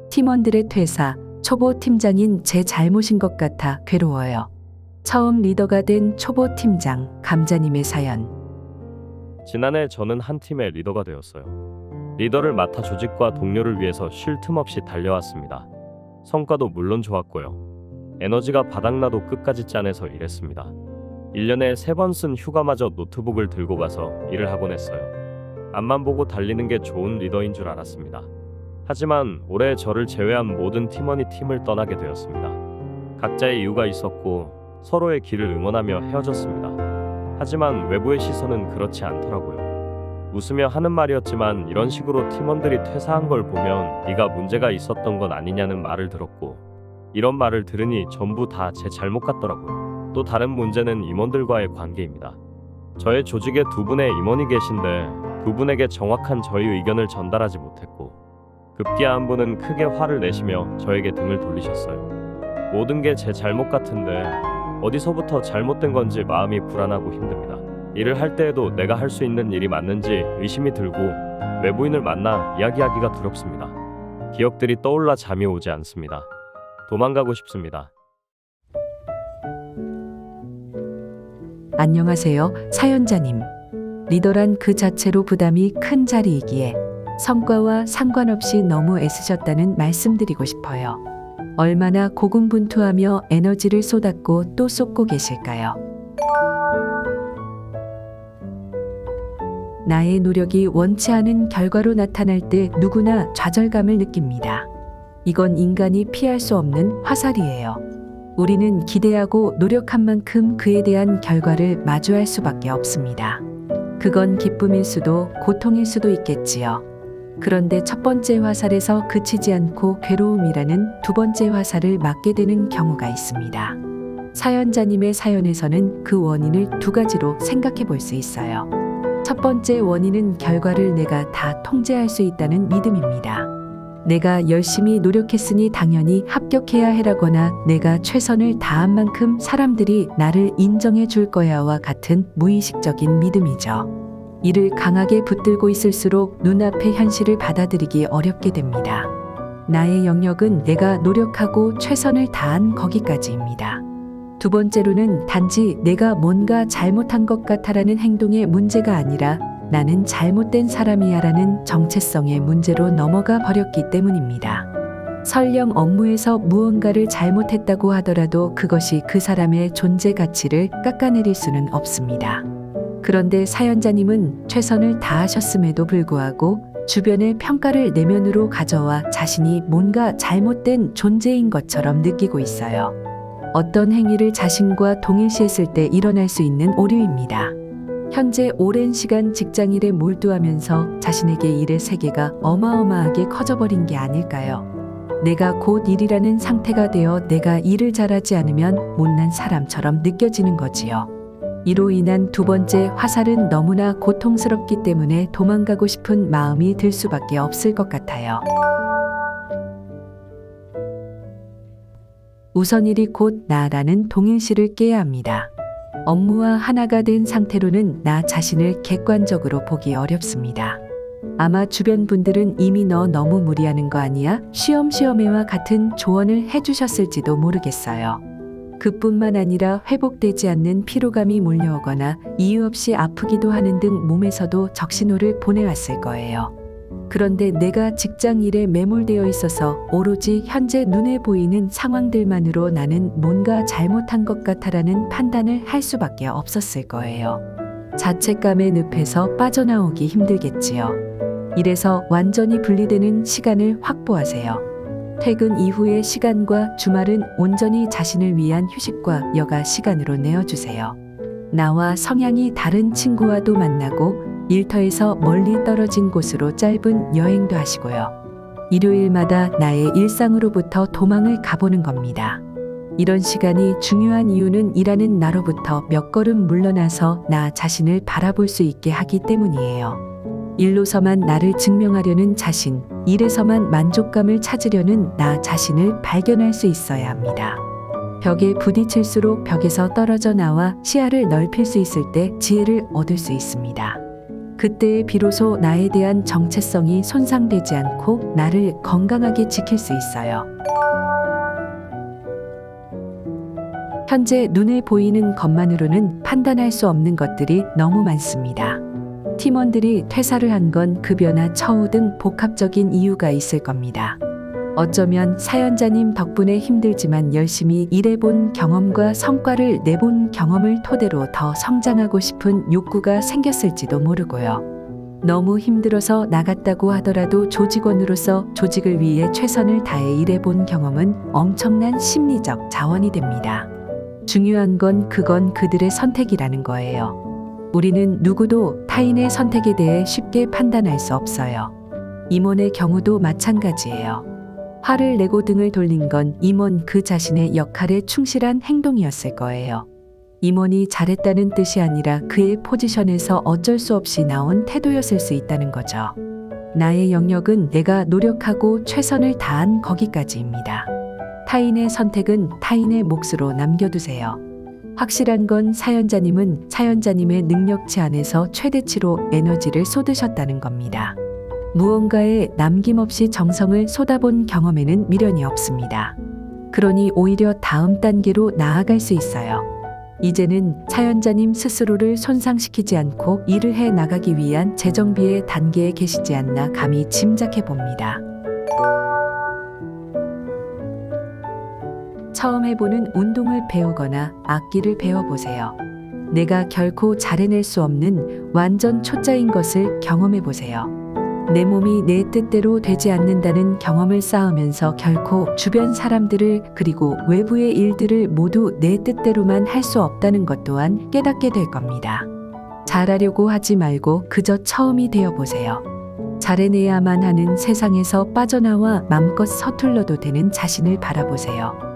팀원들의 퇴사, 초보 팀장인 제 잘못인 것 같아 괴로워요. 처음 리더가 된 초보 팀장, 감자님의 사연. 지난해 저는 한 팀의 리더가 되었어요. 리더를 맡아 조직과 동료를 위해서 쉴 틈 없이 달려왔습니다. 성과도 물론 좋았고요. 에너지가 바닥나도 끝까지 짠해서 일했습니다. 1년에 3번 쓴 휴가마저 노트북을 들고 가서 일을 하곤 했어요. 앞만 보고 달리는 게 좋은 리더인 줄 알았습니다. 하지만 올해 저를 제외한 모든 팀원이 팀을 떠나게 되었습니다. 각자의 이유가 있었고 서로의 길을 응원하며 헤어졌습니다. 하지만 외부의 시선은 그렇지 않더라고요. 웃으며 하는 말이었지만 이런 식으로 팀원들이 퇴사한 걸 보면 네가 문제가 있었던 건 아니냐는 말을 들었고, 이런 말을 들으니 전부 다 제 잘못 같더라고요. 또 다른 문제는 임원들과의 관계입니다. 저의 조직에 2분의 임원이 계신데 그분에게 정확한 저희 의견을 전달하지 못했고, 급기야 한 분은 크게 화를 내시며 저에게 등을 돌리셨어요. 모든 게 제 잘못 같은데 어디서부터 잘못된 건지 마음이 불안하고 힘듭니다. 일을 할 때에도 내가 할 수 있는 일이 맞는지 의심이 들고 외부인을 만나 이야기하기가 두렵습니다. 기억들이 떠올라 잠이 오지 않습니다. 도망가고 싶습니다. 안녕하세요, 사연자님. 리더란 그 자체로 부담이 큰 자리이기에 성과와 상관없이 너무 애쓰셨다는 말씀드리고 싶어요. 얼마나 고군분투하며 에너지를 쏟았고 또 쏟고 계실까요? 나의 노력이 원치 않은 결과로 나타날 때 누구나 좌절감을 느낍니다. 이건 인간이 피할 수 없는 화살이에요. 우리는 기대하고 노력한 만큼 그에 대한 결과를 마주할 수밖에 없습니다. 그건 기쁨일 수도 고통일 수도 있겠지요. 그런데 첫 번째 화살에서 그치지 않고 괴로움이라는 두 번째 화살을 맞게 되는 경우가 있습니다. 사연자님의 사연에서는 그 원인을 2가지로 생각해 볼 수 있어요. 첫 번째 원인은 결과를 내가 다 통제할 수 있다는 믿음입니다. 내가 열심히 노력했으니 당연히 합격해야 해라거나 내가 최선을 다한 만큼 사람들이 나를 인정해 줄 거야와 같은 무의식적인 믿음이죠. 이를 강하게 붙들고 있을수록 눈앞의 현실을 받아들이기 어렵게 됩니다. 나의 영역은 내가 노력하고 최선을 다한 거기까지입니다. 두 번째로는 단지 내가 뭔가 잘못한 것 같아라는 행동의 문제가 아니라 나는 잘못된 사람이야라는 정체성의 문제로 넘어가 버렸기 때문입니다. 설령 업무에서 무언가를 잘못했다고 하더라도 그것이 그 사람의 존재 가치를 깎아내릴 수는 없습니다. 그런데 사연자님은 최선을 다하셨음에도 불구하고 주변의 평가를 내면으로 가져와 자신이 뭔가 잘못된 존재인 것처럼 느끼고 있어요. 어떤 행위를 자신과 동일시했을 때 일어날 수 있는 오류입니다. 현재 오랜 시간 직장일에 몰두하면서 자신에게 일의 세계가 어마어마하게 커져버린 게 아닐까요? 내가 곧 일이라는 상태가 되어 내가 일을 잘하지 않으면 못난 사람처럼 느껴지는 거지요. 이로 인한 두 번째 화살은 너무나 고통스럽기 때문에 도망가고 싶은 마음이 들 수밖에 없을 것 같아요. 우선 일이 곧 나라는 동일시를 깨야 합니다. 업무와 하나가 된 상태로는 나 자신을 객관적으로 보기 어렵습니다. 아마 주변 분들은 이미 너 너무 무리하는 거 아니야? 쉬엄쉬엄해와 같은 조언을 해주셨을지도 모르겠어요. 그뿐만 아니라 회복되지 않는 피로감이 몰려오거나 이유 없이 아프기도 하는 등 몸에서도 적신호를 보내왔을 거예요. 그런데 내가 직장 일에 매몰되어 있어서 오로지 현재 눈에 보이는 상황들만으로 나는 뭔가 잘못한 것 같아라는 판단을 할 수밖에 없었을 거예요. 자책감의 늪에서 빠져나오기 힘들겠지요. 이래서 완전히 분리되는 시간을 확보하세요. 퇴근 이후의 시간과 주말은 온전히 자신을 위한 휴식과 여가 시간으로 내어주세요. 나와 성향이 다른 친구와도 만나고 일터에서 멀리 떨어진 곳으로 짧은 여행도 하시고요. 일요일마다 나의 일상으로부터 도망을 가보는 겁니다. 이런 시간이 중요한 이유는 일하는 나로부터 몇 걸음 물러나서 나 자신을 바라볼 수 있게 하기 때문이에요. 일로서만 나를 증명하려는 자신, 일에서만 만족감을 찾으려는 나 자신을 발견할 수 있어야 합니다. 벽에 부딪힐수록 벽에서 떨어져 나와 시야를 넓힐 수 있을 때 지혜를 얻을 수 있습니다. 그때 비로소 나에 대한 정체성이 손상되지 않고 나를 건강하게 지킬 수 있어요. 현재 눈에 보이는 것만으로는 판단할 수 없는 것들이 너무 많습니다. 팀원들이 퇴사를 한 건 급여나 처우 등 복합적인 이유가 있을 겁니다. 어쩌면 사연자님 덕분에 힘들지만 열심히 일해본 경험과 성과를 내본 경험을 토대로 더 성장하고 싶은 욕구가 생겼을지도 모르고요. 너무 힘들어서 나갔다고 하더라도 조직원으로서 조직을 위해 최선을 다해 일해본 경험은 엄청난 심리적 자원이 됩니다. 중요한 건 그건 그들의 선택이라는 거예요. 우리는 누구도 타인의 선택에 대해 쉽게 판단할 수 없어요. 임원의 경우도 마찬가지예요. 화를 내고 등을 돌린 건 임원 그 자신의 역할에 충실한 행동이었을 거예요. 임원이 잘했다는 뜻이 아니라 그의 포지션에서 어쩔 수 없이 나온 태도였을 수 있다는 거죠. 나의 영역은 내가 노력하고 최선을 다한 거기까지입니다. 타인의 선택은 타인의 몫으로 남겨두세요. 확실한 건 사연자님은 사연자님의 능력치 안에서 최대치로 에너지를 쏟으셨다는 겁니다. 무언가에 남김없이 정성을 쏟아본 경험에는 미련이 없습니다. 그러니 오히려 다음 단계로 나아갈 수 있어요. 이제는 사연자님 스스로를 손상시키지 않고 일을 해 나가기 위한 재정비의 단계에 계시지 않나 감히 짐작해 봅니다. 처음 해보는 운동을 배우거나 악기를 배워보세요. 내가 결코 잘해낼 수 없는 완전 초짜인 것을 경험해보세요. 내 몸이 내 뜻대로 되지 않는다는 경험을 쌓으면서 결코 주변 사람들을 그리고 외부의 일들을 모두 내 뜻대로만 할 수 없다는 것 또한 깨닫게 될 겁니다. 잘하려고 하지 말고 그저 처음이 되어보세요. 잘해내야만 하는 세상에서 빠져나와 맘껏 서툴러도 되는 자신을 바라보세요.